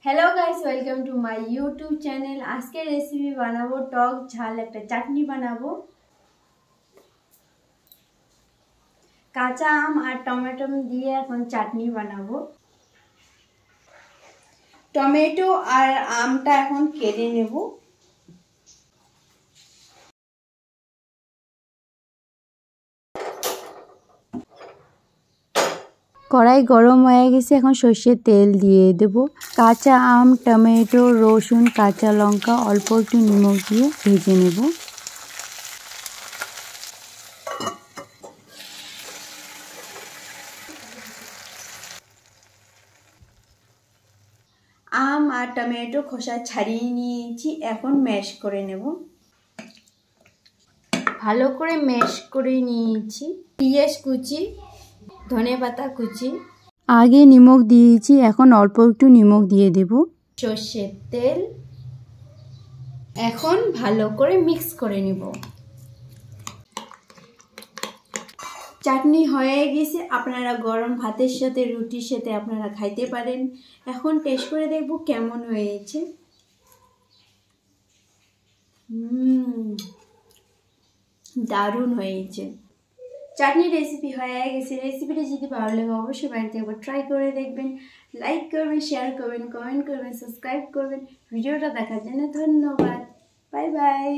Hello guys, welcome to my YouTube channel. आज के recipe बनाबो टक झाल एक चाटनी बनाबो। काँचा आम और टमेटो दिए এখন চাটনি বানাবো। টমেটো আর আমটা এখন কেটে নেব। কড়াই গরম হয়ে গেছে, এখন সরষের তেল দিয়ে দেব। কাঁচা আম, টমেটো, রসুন, কাঁচা লঙ্কা অল্প একটু নিমখ দিয়ে ভেজে নেব। আম আর টমেটো খোসা ছাড়িয়ে নিয়েছি, এখন ম্যাশ করে নেব। ভালো করে ম্যাশ করে নিয়েছি। পেঁয়াজ কুচি, ধনেপাতা কুচি, আগে নিমখ দিয়েছি, এখন অল্প একটু নিমখ দিয়ে দেব। সর্ষের তেল, এখন ভালো করে মিক্স করে নিব। চাটনি হয়ে গেছে, আপনারা গরম ভাতের সাথে রুটির সাথে আপনারা খাইতে পারেন। এখন টেস্ট করে দেখব কেমন হয়েছে। দারুণ হয়েছে। চাটনি রেসিপি হয়ে গেছে। রেসিপিটা যদি ভালো লাগে অবশ্যই বাড়িতে একবার ট্রাই করে দেখবেন। লাইক করবেন, শেয়ার করবেন, কমেন্ট করবেন, সাবস্ক্রাইব করবেন। ভিডিওটা দেখার জন্য ধন্যবাদ। Bye bye.